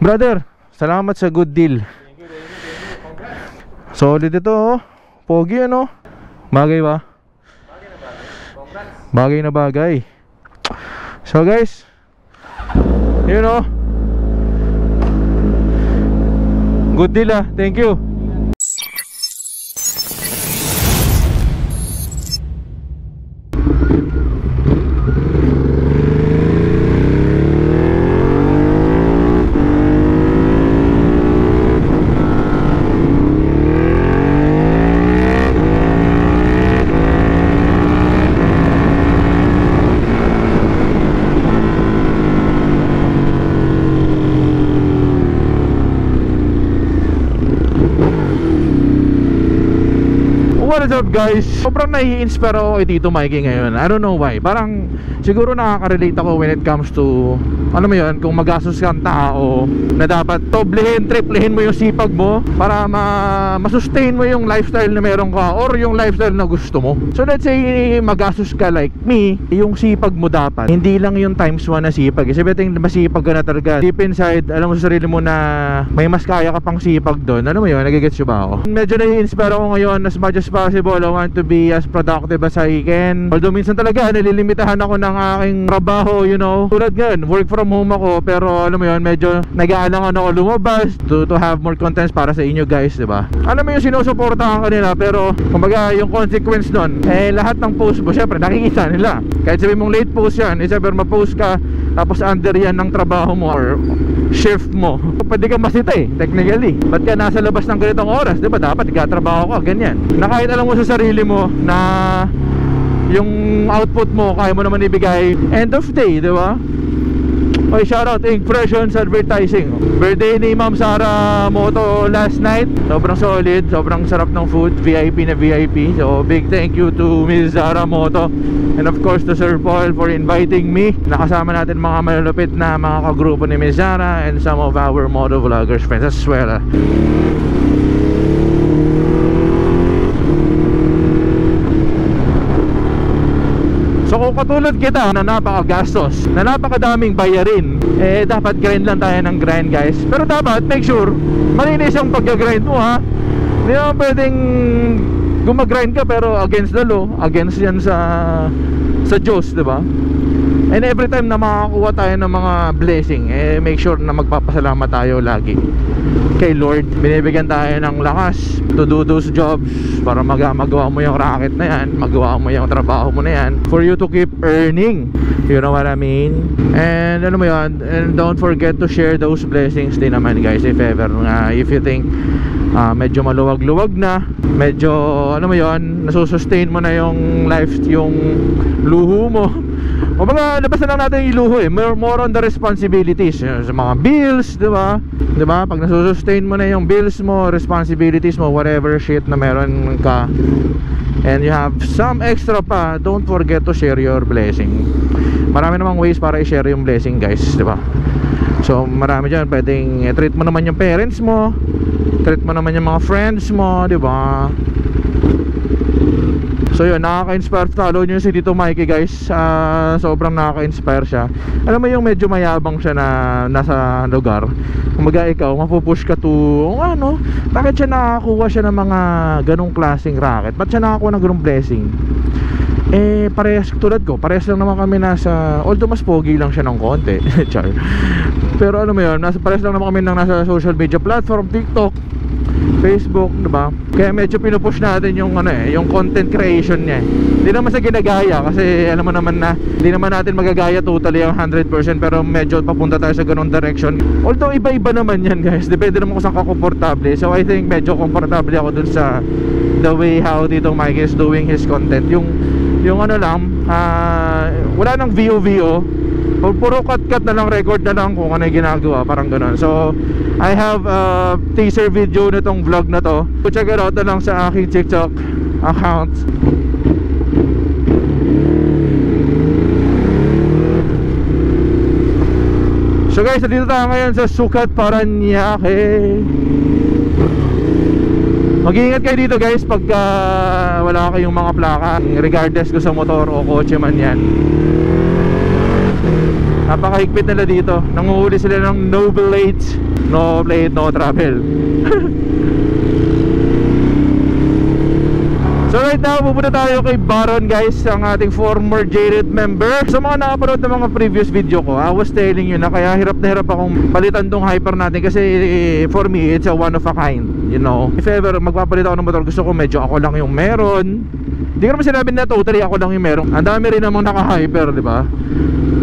Brother, salamat sa good deal. Solid ito oh. Pogi ano? Bagay ba? Bagay na bagay. So guys, you know, good deal ah. Thank you. What is up guys? Sobrang nai-inspire ako kay Tito Mikey ngayon. I don't know why. Parang siguro nakaka-relate ako when it comes to, ano mo yun, kung magastos kang tao na dapat toblehin, triplehin mo yung sipag mo para masustain mo yung lifestyle na meron ka or yung lifestyle na gusto mo. So let's say magastos ka like me, yung sipag mo dapat hindi lang yung times 1 na sipag. Sabihin masipag ka na talaga deep inside, alam mo sa sarili mo na may mas kaya ka pang sipag doon. Ano mo yun? Nagigets nyo ba ako? Medyo nai-inspire ako ngayon. As much as possible, I want to be as productive as I can. Although minsan talaga nalilimitahan ako ng aking trabaho, you know. Tulad ngayon, work from home ako, pero alam mo yun, medyo nag-aalangan ako lumabas to have more contents para sa inyo guys, diba? Alam mo yung sinusuportahan kanila, pero kumbaga yung consequence nun, lahat ng post mo, syempre nakikita nila. Kahit sabihin mong late post yan, ever ma-post ka tapos under yan ng trabaho mo or shift mo, pwede ka masita technically. Ba't ka nasa labas ng ganitong oras? Diba dapat ikatrabaho ka, ganyan. Na kahit alam mo sa sarili mo na yung output mo kaya mo naman ibigay end of day, diba? Okay, shoutout Impressions Advertising. Birthday ni Ma'am Sara Moto last night. Sobrang solid, sobrang sarap ng food, VIP na VIP. So big thank you to Ms. Sara Moto. And of course to Sir Paul for inviting me. Nakasama natin mga malulupit na mga kagrupo ni Ms. Sara and some of our moto vloggers friends as well. So kung katulad kita na napakagastos, na napakadaming bayarin, dapat grind lang tayo ng grind guys. Pero dapat make sure malinis yung pag-grind mo ha. Hindi naman pwedeng gumagrind ka pero against the law, against yan sa Diyos, diba? And every time na makakuha tayo ng mga blessing, make sure na magpapasalamat tayo lagi kay Lord. Binibigyan tayo ng lakas to do those jobs para magawa mo yung racket na yan, magawa mo yung trabaho mo na yan, for you to keep earning. You know what I mean? And ano mo yun, and don't forget to share those blessings din naman guys, if ever if you think medyo maluwag-luwag na, medyo ano mo yun, nasusustain mo na yung life, yung luho mo. O mga labas na lang natin yung luho more on the responsibilities sa mga bills, diba? Diba? Pag nasusustain mo na yung bills mo, responsibilities mo, whatever shit na meron ka, and you have some extra pa, don't forget to share your blessing. Marami namang ways para i-share yung blessing guys, diba? So marami dyan, pwedeng treat mo naman yung parents mo, treat mo naman yung mga friends mo, diba? So yun, nakaka-inspire. Follow nyo si Tito Mikey guys. Sobrang nakaka-inspire siya. Alam mo yung medyo mayabang siya na nasa lugar, kumbaga ikaw mapupush ka to ano, bakit siya nakakuha siya ng mga ganong klaseng racket, ba't siya nakakuha ng ganong blessing? Parehas tulad ko, parehas lang naman kami nasa, although mas pogi lang siya ng konti char. Pero ano mo yun, parehas lang naman kami nasa social media platform, TikTok, Facebook, diba? Kaya medyo pinupush natin yung yung content creation niya. Hindi naman sa ginagaya kasi alam mo naman na hindi naman natin magagaya totally ang 100%, pero medyo papunta tayo sa ganung direction. Although iba-iba naman yan guys, depende naman kung saan ka komportable. So I think medyo komportable ako dun sa the way how Tito Mikey is doing his content. Yung ano lang, wala nang VO, puro cut na lang, record na lang kung ano yung ginagawa, parang gano'n. So I have a teaser video nitong vlog na to. Check it out na lang sa aking TikTok account. So guys, dito tayo ngayon sa Sucat, Parañaque. Mag-iingat kayo dito guys pagka wala kayong mga plaka, regardless kung sa motor o kotse man yan. Napakahigpit nila dito. Nanguhuli sila ng no plate, no travel. So right now, pupunta tayo kay Baron guys, ang ating former J-Red member. Sa mga nakapanood ng mga previous video ko, I was telling you na kaya hirap na hirap akong palitan tong Hyper natin. Kasi for me, it's a one of a kind, you know. If ever magpapalit ako ng motor, gusto ko medyo ako lang yung meron. Hindi ko naman sinabi na totally ako lang yung meron. Ang dami rin namang naka-Hyper, di ba?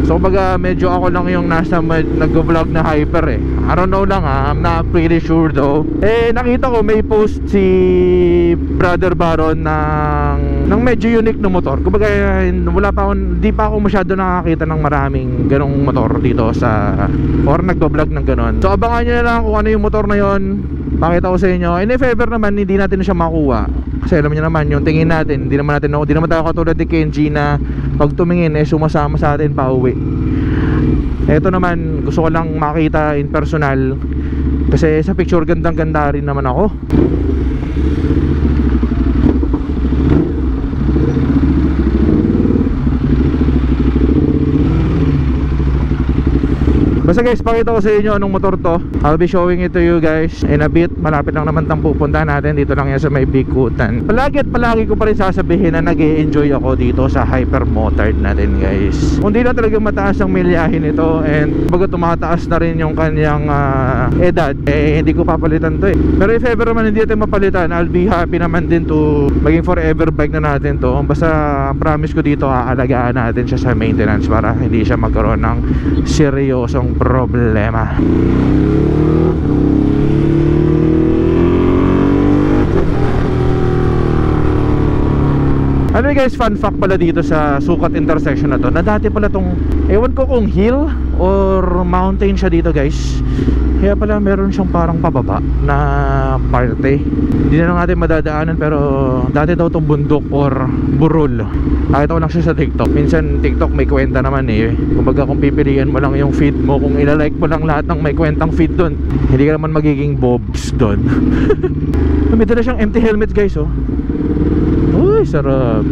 So kumbaga medyo ako lang yung nasa nag-vlog na Hyper eh. I don't know lang ha, I'm not pretty sure though. Eh nakita ko may post si Brother Baron ng medyo unique na motor. Kumbaga wala pa ako, di pa ako masyado nakakita ng maraming ganong motor dito sa, or nagbablog ng ganon. So abangan nyo na lang kung ano yung motor na yon. Pakita ko sa inyo. And if ever naman hindi natin siya makuha, kasi alam niyo naman yung tingin natin, hindi naman tayo katulad ni Kenji na pag tumingin eh sumasama sa atin pa uwi. Ito naman gusto ko lang makita in personal, kasi sa picture gandang ganda rin naman ako. Basta guys, pakita ko sa inyo anong motor to. I'll be showing it to you guys in a bit. Malapit lang naman tang pupunta natin. Dito lang yan sa may Bikutan. Palagi ko pa rin sasabihin na nag-e-enjoy ako dito sa Hyper Motard natin guys. Kung di na talaga mataas ang milyahin ito, and baga tumataas na rin yung kanyang edad, eh hindi ko papalitan to eh. Pero if ever naman hindi natin mapalitan, I'll be happy naman din to maging forever bike na natin to. Basta promise ko dito, aalagaan natin siya sa maintenance para hindi siya magkaroon ng seryosong problema. Anyway guys, fun fact pala dito sa Sukat intersection na to, na dati pala tong, ewan ko kung hill or mountain siya dito guys. Kaya pala meron siyang parang pababa na parte. Hindi na lang natin madadaanan, pero dati daw tong bundok or burol. Nakita ko lang siya sa TikTok. Minsan TikTok may kwenta naman eh. Kumbaga kung pipilian mo lang yung feed mo, kung ilalike mo lang lahat ng may kwentang feed doon, hindi ka naman magiging bobs doon. May dala siyang empty helmets guys oh. Uy, sarap.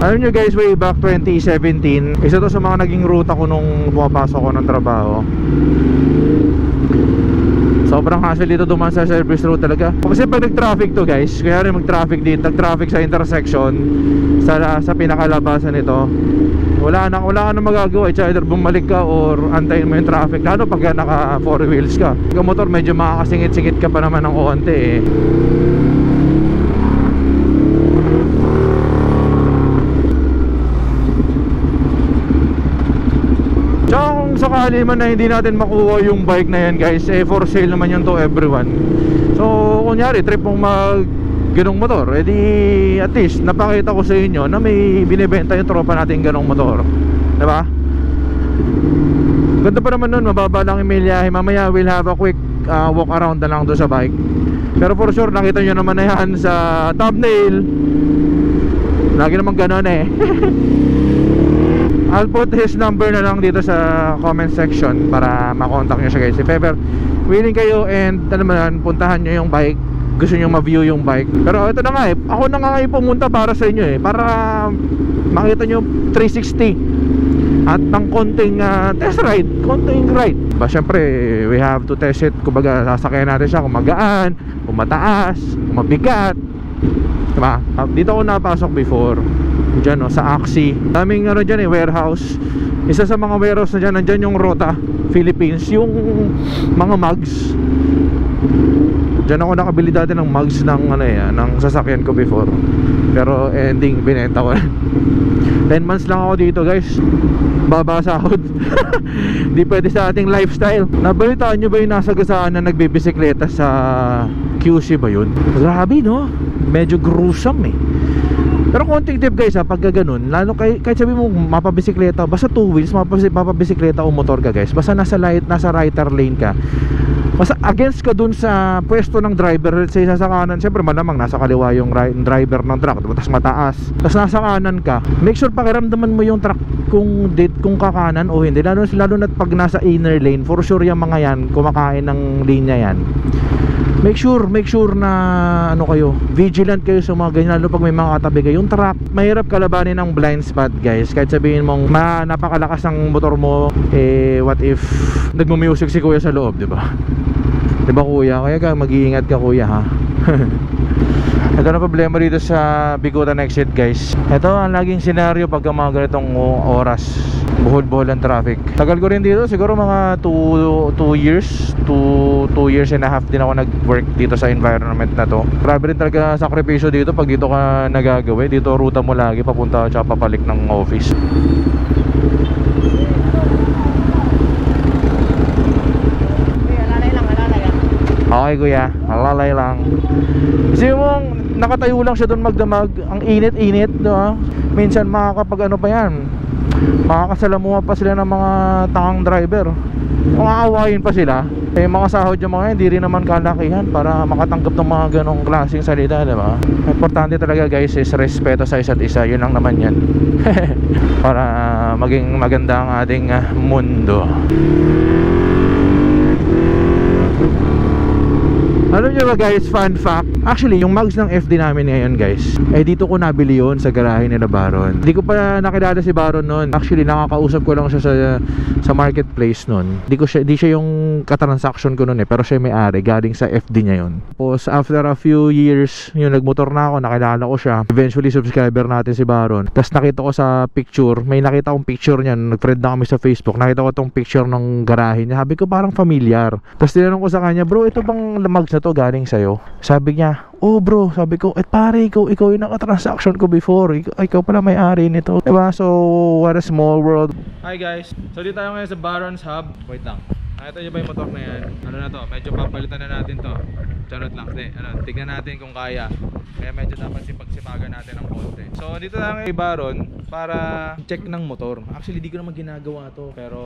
Alam nyo guys, way back 2017, isa to sa mga naging ruta ko nung pumapasok ko ng trabaho. Sobrang hassle dito dumaan sa service road talaga. Kasi pag nag-traffic to guys, kaya rin mag-traffic dito, nag-traffic sa intersection, sa pinakalabasan nito, wala ka na magagawa. It's either bumalik ka or antayin mo yung traffic. Lalo pag naka 4 wheels ka. Yung motor medyo makakasingit-singit ka pa naman ng konti eh. Tsaka kung sakali man na hindi natin makuha yung bike na yan guys, eh for sale naman yun to everyone. So kunyari trip mong ganong motor, edi at least napakita ko sa inyo na may binibenta yung tropa natin ganong motor, diba? Ganda pa naman nun, mababa lang yung milyahe. Mamaya we'll have a quick walk around na lang doon sa bike. Pero for sure nakita nyo naman na yan sa thumbnail. Lagi naman ganon eh. I'll put his number na lang dito sa comment section para makontak nyo siya guys. If ever willing kayo and ano man, puntahan nyo yung bike, gusto nyo ma-view yung bike. Pero ito na nga eh, ako na nga pumunta para sa inyo eh, para makita nyo 360 at ng konting test ride, konting ride. Ba syempre we have to test it. Kumbaga sasakyan natin siya kung magaan, kung mataas, kung mabigat, diba? Dito ako napasok before dyan sa Axie. Daming ano dyan warehouse. Isa sa mga warehouse na dyan, nandyan yung Rota Philippines, yung mga mugs. Dyan ako nakabili dati ng mugs ng ng sasakyan ko before. Pero ending binenta ko 10 months lang ako dito guys. Baba sahod. Hindi pwede sa ating lifestyle. Nabalitaan nyo ba yung nasagasaan na nagbibisikleta sa QC ba yun? Grabe no? Medyo gruesome eh. Pero konting tip guys pag ganun, lalo kahit sabi mo mapabisikleta, basta 2 wheels, mapabisikleta o motor ka guys, basta nasa rider lane ka, basta against ka dun sa pwesto ng driver. Let's say nasa kanan, siyempre malamang nasa kaliwa yung driver ng truck, tapos mataas, tapos nasa kanan ka, make sure pakiramdaman mo yung truck kung kakanan o hindi, lalo na pag nasa inner lane. For sure yung mga yan kumakain ng linya yan. make sure na ano kayo, vigilant kayo sa mga ganyan, lalo pag may mga katabi kayong truck. Mahirap kalabanin ng blind spot guys, kahit sabihin mong napakalakas ng motor mo, what if nagmu-music si kuya sa loob, diba? Diba kuya? Kaya ka mag-iingat ka kuya ha. Ito na problema dito sa Bigutan exit guys. Ito ang laging senaryo pagka mga ganitong oras, buhol-buhol ang traffic. Tagal ko rin dito, siguro mga 2 years and a half din ako nag-work dito sa environment na to. Grabe rin talaga sakripisyo dito pag dito ka nagagawa. Dito ruta mo lagi papunta at papalik ng office. Okay kuya, alalay lang. Kasi mong nakatayo lang siya doon magdamag. Ang init-init, no? Minsan makakapag ano pa yan, makakasalamuha pa sila ng mga tangang driver. Makakawain pa sila. Eh mga sahod yung mga hindi rin naman kalakihan para makatanggap ng mga ganong klaseng salita, diba? Importante talaga guys is respeto sa isa't isa. Yun lang naman yan. Para maging maganda ang ating mundo. Alam nyo ba guys, fun fact, actually yung mugs ng FD namin ngayon guys, dito ko nabili yun sa garahe nila Baron. Hindi ko pa nakilala si Baron noon. Actually nakakausap ko lang siya sa marketplace noon. Di siya yung katransaction ko noon pero siya may-ari, galing sa FD niya yun. Tapos after a few years, yung nagmotor na ako, nakilala ko siya. Eventually subscriber natin si Baron. Tapos nakita ko sa picture, may nakita akong picture niya, nag-friend na kami sa Facebook. Nakita ko tong picture ng garahe niya. Sabi ko parang familiar. Tapos tinanong ko sa kanya, bro, ito bang mugs na to galing sa'yo? Sabi niya, oh bro, sabi ko, pare, ikaw yung naka-transaction ko before, ikaw pala may-ari nito, diba? So what a small world. Hi guys, so dito tayo ngayon sa Baron's Hub. Wait lang, nakita nyo ba yung motor na yan? Ano na to, medyo papalitan na natin to. Charot lang, tignan natin kung kaya. Kaya medyo dapat sipag-sipagan natin ng konti. So dito tayo ngayon kay Baron para check ng motor. Actually di ko naman ginagawa to, pero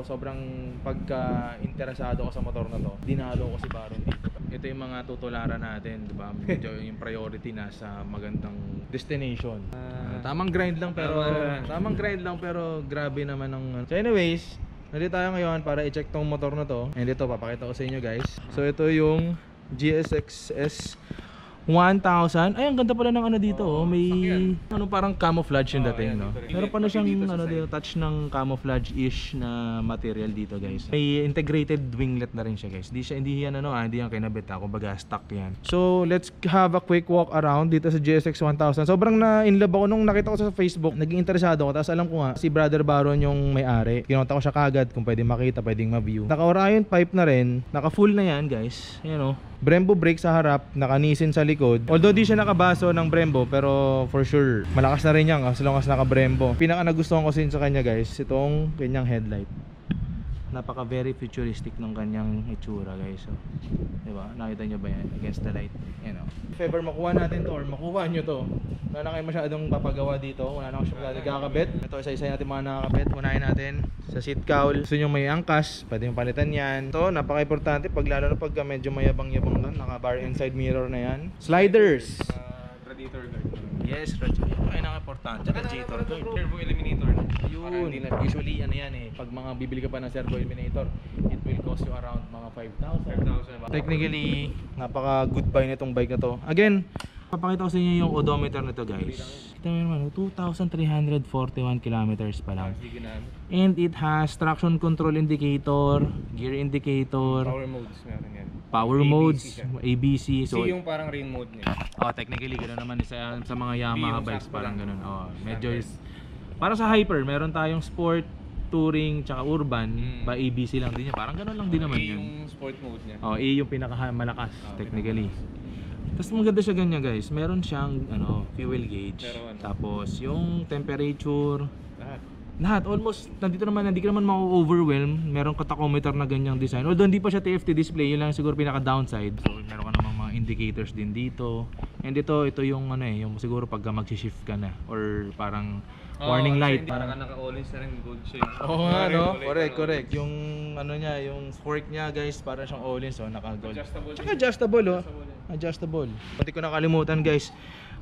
sobrang pagka-interesado ko sa motor na to, dinalo ko si Baron dito. Ito yung mga tutularan natin, diba? Medyo yung priority na sa magandang destination. Tamang grind lang pero grabe naman ng. So anyways, nandito tayo ngayon para i-check tong motor na to. And ito papakita ko sa inyo guys. So ito yung GSX-S 1000. Ay, ang ganda pala ng ano dito, may ano parang camouflage yung dating, no? Meron pa na siyang ano dito, touch ng camouflage-ish na material dito, guys. May integrated winglet na rin siya, guys. Hindi yan kinabit ha, kumbaga stock yan. So, let's have a quick walk around dito sa GSX 1000. Sobrang na-inlove ako nung nakita ko sa Facebook. Naging interesado ako, tapos alam ko nga si Brother Baron yung may-ari. Kinontak ko siya kagad kung pwedeng makita, pwedeng ma-view. Naka-Orion pipe na rin, naka-full na yan, guys. Ayan o. Brembo brake sa harap, naka-Nissin sa likod. Although di siya nakabaso ng Brembo, pero for sure malakas na rin yan as long as naka-Brembo. Pinaka nagustuhan ko sin sa kanya guys, itong kanyang headlight. Napaka very futuristic ng kanyang itsura guys. So, diba? Nakita nyo ba yan? Against the light. Yan o. If ever makuha natin to or makuha nyo to, wala na kayo masyadong papagawa dito. Wala na kayo masyadong kakabit. Ito isa-isa natin mga nakakabit. Unahin natin sa seat cowl. Gusto nyo may angkas, pwede yung palitan yan. Ito, napaka-importante pag lalo na pag medyo mayabang-yabang doon. Naka bar inside mirror na yan. Sliders. Radiator guard. Yes, radiator. Ay, naka-importante. Radiator guard. Servo eliminator. Yun. Usually ano yan pag mga bibili ka pa ng servo eliminator, it will cost you around mga 5,000. Technically, napaka good buy nitong bike na to. Again, papakita ko sa inyo yung odometer nito guys. Kita mo naman, 2,341 kilometers pa lang. And it has traction control indicator, gear indicator, Power modes meron yan. Power ABC modes, siya. ABC. So, yung parang rain mode niya. technically ganoon naman sa mga Yamaha yung bikes sakto parang lang. ganoon. Medyo is para sa hyper, meron tayong sport, touring, tsaka urban, ba ABC lang din yan. Parang ganoon lang din naman yun. Yung sport mode niya. Yung pinakamalakas technically. Tapos maganda siya ganyan guys. Meron siyang fuel gauge. Tapos yung temperature, lahat almost nandito naman, hindi ka naman ma-overwhelm. Meron ka tachometer na ganyang design. Although hindi pa siya TFT display, yun lang siguro pinaka downside. So meron ka namang mga indicators din dito. And ito yung yung siguro pag mag-shift ka na or parang warning light. Parang naka-orange na rin, gold siya. Oo nga no, correct. Yung niya, yung fork niya guys, parang siyang all-in, so naka-gold. Tsaka adjustable. Hindi ko nakalimutan guys.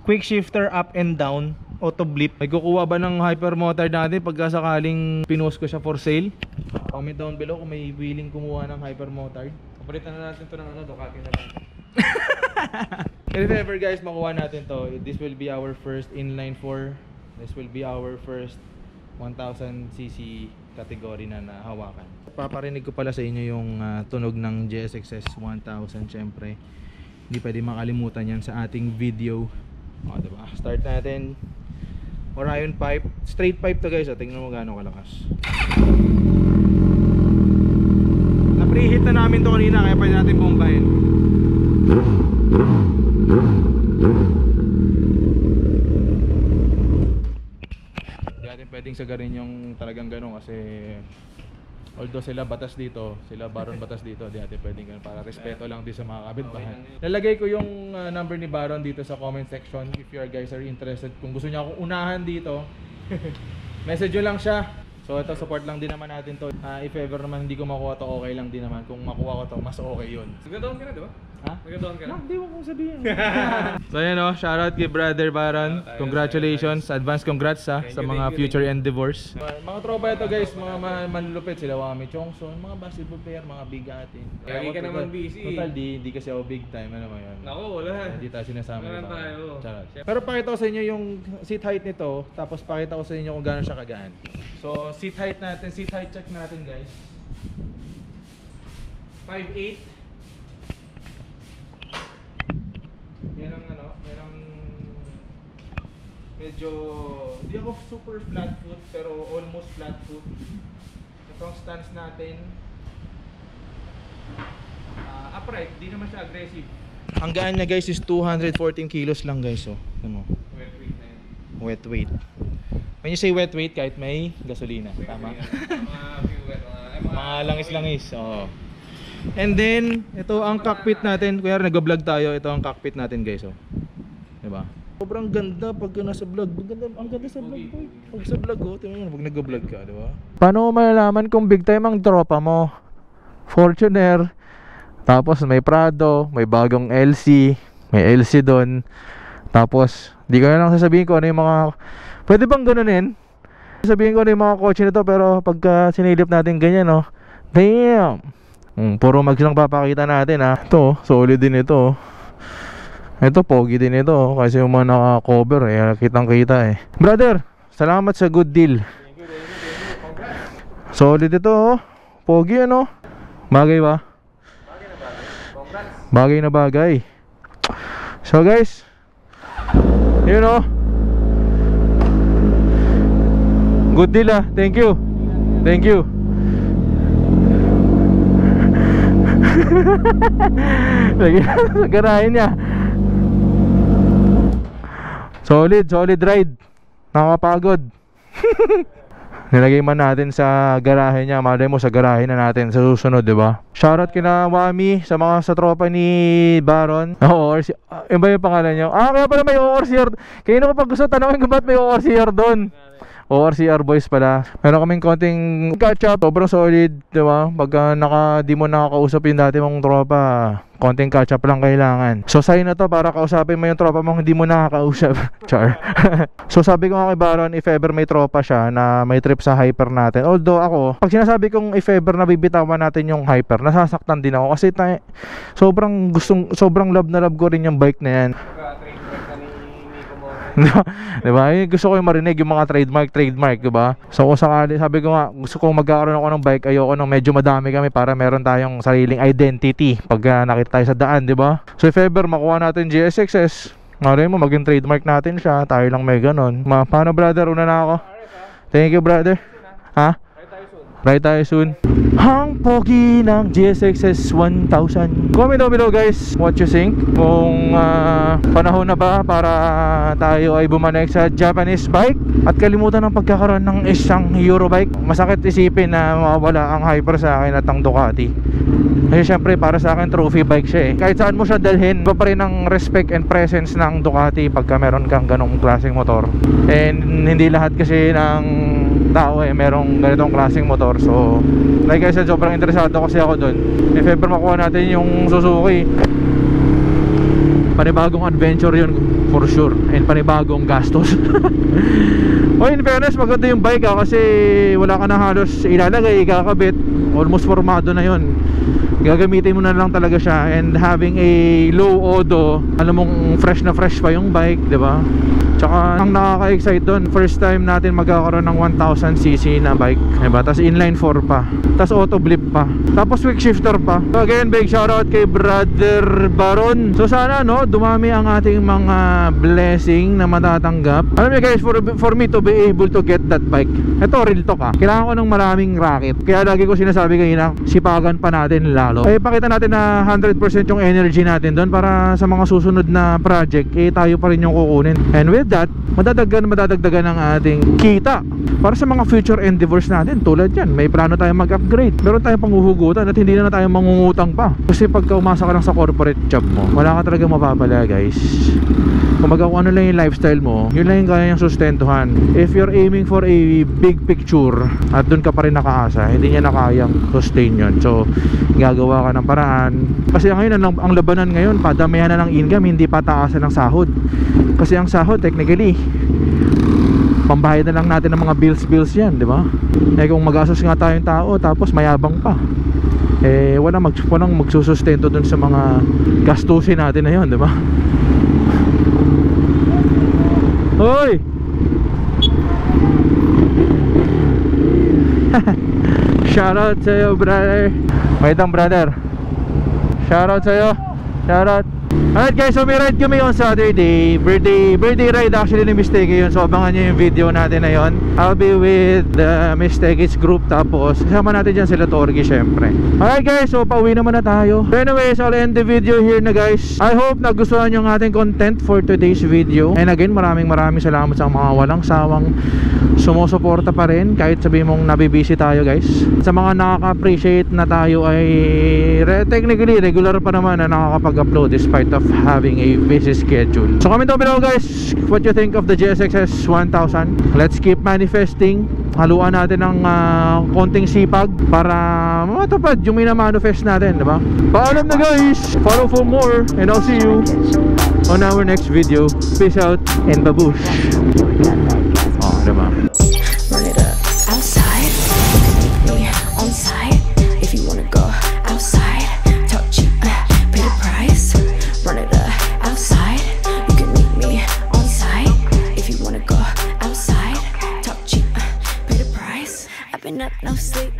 Quick shifter up and down, auto blip. May kukuha ba ng hypermotard natin pagka sakaling pinost ko siya for sale? Comment down below kung may willing kumuha ng hypermotard. Kapalitan na natin ito ng Ducati na lang. If ever guys makuha natin to, this will be our first inline 4. This will be our first 1000cc category na nahawakan. Paparinig ko pala sa inyo yung tunog ng GSX-S 1000. Syempre hindi pwede makalimutan yan sa ating video. O, diba? Start natin. Orion pipe, straight pipe to guys. Tingnan mo gaano kalakas. Na-preheat na namin to kanina, kaya pwede natin bombahin. Hindi natin pwedeng sagarin yung talagang gano'n kasi although sila batas dito, sila Baron batas dito, hindi natin pwedeng gano'n para respeto lang din sa mga kapitbahay. Lalagay ko yung number ni Baron dito sa comment section if you guys are interested. Kung gusto niya akong unahan dito, message nyo lang siya. So ito, support lang din naman natin to. If ever naman hindi ko makuha to, okay lang din naman. Kung makuha ko to, mas okay yun. Nagdown ka na, di ba? Ha? Nagdown ka na? Hindi mo kong sabihin. So ayan o, shoutout kay Brother Baron. Congratulations, advance congrats sa mga future endeavors. Mga tropa ito guys, mga manlulupit. Sila Wami Chongson, mga basketball player, mga bigatin. Lagi ka naman busy. Total, di kasi ako big time. Ano mo yun? Naku, wala. Hindi tayo sinasama. Wala tayo. Pero pakita ko sa inyo yung seat height nito. Tapos pakita ko sa inyo kung gaano siya kagaan. So seat height natin, seat height check natin guys. 5'8". Yan ang ano, yan ang medyo, hindi ako super flat foot pero almost flat foot. Ito ang stance natin. Upright, di naman siya aggressive. Ang gaan niya guys is 214 kilos lang guys. Oh. Ano? Wet weight na yan. Wet weight. When you say wet weight, kahit may gasolina. Tama? Mga langis-langis. Oh. And then, ito ang cockpit natin. Kaya nag-vlog tayo, ito ang cockpit natin guys. Oh. Diba? Sobrang ganda pag nasa vlog. Ang ganda sa vlog. Pag sa vlog, oh, tingnan mo pag nag-vlog ka, diba? Paano mo malalaman kung big time ang tropa mo? Fortuner, tapos may Prado, may bagong LC, may LC doon. Tapos, di ko na lang sasabihin ko ano yung mga... Pwede bang ganunin? Sabihin ko ano yung mga kotse nito, pero pagka sinilip natin ganyan, oh. Damn! Puro magsilang papakita natin, ha. Ito, solid din ito. Ito, pogi din ito. Kasi yung mga naka-cover, kitang kita, Brother, salamat sa good deal. Solid ito, oh. Pogi, ano? Bagay ba? Bagay na bagay. So guys, yun, oh. Good deal, ah. Thank you. Thank you. Lagi sa garahe niya. Solid ride. Nakakapagod. Nilagay man natin sa garahe niya. Malay mo sa garahe na natin sa susunod, diba? Shoutout kina Wami sa mga sa tropa ni Baron. ORC. Yung ba yung pangalan niyo? Kaya pala may ORCR. Kaya naman pag gusto tanongin ko ba't may ORCR doon? ORCR boys pala. Meron kaming konting catch up. Sobrang solid, diba? Pagka di mo nakakausap yung dati mong tropa, konting catch up lang kailangan. So sign na to para kausapin mo yung tropa mong hindi mo nakakausap. Char. So sabi ko nga kay Baron, if ever may tropa siya na may trip sa hyper natin. Although ako, pag sinasabi kong if ever na bibitawan natin yung hyper, nasasaktan din ako kasi sobrang love na love ko rin yung bike na yan. Diba? Gusto ko yung marinig yung mga trademark, diba? So kung sakali, sabi ko nga, gusto kong magkakaroon ako ng bike, ayoko nung medyo madami kami para meron tayong sariling identity pag nakita tayo sa daan, diba? So if ever makuha natin GSX-S, maraming mo maging trademark natin siya, tayo lang may ganon. Paano brother, una na ako? Thank you brother. Ha? Ride tayo soon. Ang pogi ng GSX-S 1000. Comment down below guys what you think. Kung panahon na ba para tayo ay bumalik sa Japanese bike at kalimutan ng pagkakaroon ng isang Euro bike. Masakit isipin na mawawala ang Hyper sa akin at ang Ducati. Kasi syempre para sa akin trophy bike siya Kahit saan mo siya dalhin, iba pa rin ang respect and presence ng Ducati pagka meron kang ganong klaseng motor. And hindi lahat kasi ng tao merong ganitong klaseng motor. So like I said, sobrang interesado kasi ako dun. If ever makuha natin yung Suzuki, panibagong adventure yun for sure. And panibagong gastos. O in fairness, maganda yung bike kasi wala ka na halos ilalagay, ikakabit. Almost formado na yun. gagamitin mo na lang talaga siya, and having a low odo, alam mong fresh na fresh pa yung bike, di ba? Tsaka ang nakaka-excite doon, first time natin magkakaroon ng 1000cc na bike, diba? Tapos inline 4 pa, tapos auto blip pa, tapos quick shifter pa. So again, big shoutout kay Brother Baron. So sana no, dumami ang ating mga blessing na matatanggap. Alam niyo guys, for me to be able to get that bike, ito real talk kailangan ko ng maraming racket. Kaya lagi ko sinasabi kanina, sipagan pa natin lalo. Pakita natin na 100% yung energy natin doon para sa mga susunod na project, tayo pa rin yung kukunin. And with that, madadagdagan ang ating kita para sa mga future endeavors natin. Tulad yan, may plano tayong mag-upgrade, meron tayong panghuhugutan at hindi na tayo mangungutang pa. Kasi pagka umasa ka lang sa corporate job mo, wala ka talaga mapapala guys. Kumbaga kung ano lang yung lifestyle mo, yun lang yung kaya niyang sustentuhan. If you're aiming for a big picture at dun ka pa rin nakaasa, hindi niya na kayang sustain yun. So gagawa ka ng paraan. Kasi ngayon ang labanan ngayon, padamihan na ng income, hindi pataasan ng sahod. Kasi ang sahod technically pambayad na lang natin ng mga bills yan, di ba? Kung magastos nga tayong tao tapos mayabang pa, walang magsusustento dun sa mga gastusin natin na yun, di ba? Hoy! Shoutout sa'yo brother. Wait lang brother, shoutout sa'yo. Shoutout. Alright guys, so may ride kami on Saturday. Birthday ride actually ni Mistake yun. So abangan nyo yung video natin na yun. I'll be with the Mistake's group. Tapos kasama natin dyan sila Torgi syempre. Alright guys, so pauwi naman na tayo. So anyways, I'll end the video here na guys. I hope nagustuhan nyo ang ating content for today's video. And again, maraming salamat sa mga walang sawang sumusuporta pa rin kahit sabihin mong nabibisi tayo guys. Sa mga nakaka-appreciate na tayo ay technically regular pa naman na nakakapag-upload despite of having a busy schedule. So comment down below guys what you think of the GSX-S 1000. Let's keep manifesting. Haluan natin ng konting sipag para matupad yung minamanifest natin, diba? Paalam na guys, follow for more, and I'll see you on our next video. Peace out and babush. Diba? Run it up outside, meet me on site. If you wanna go outside, talk cheap, pay the price. Run it up outside, you can meet me on site. If you wanna go outside, talk cheap, pay the price. I've been up no sleep.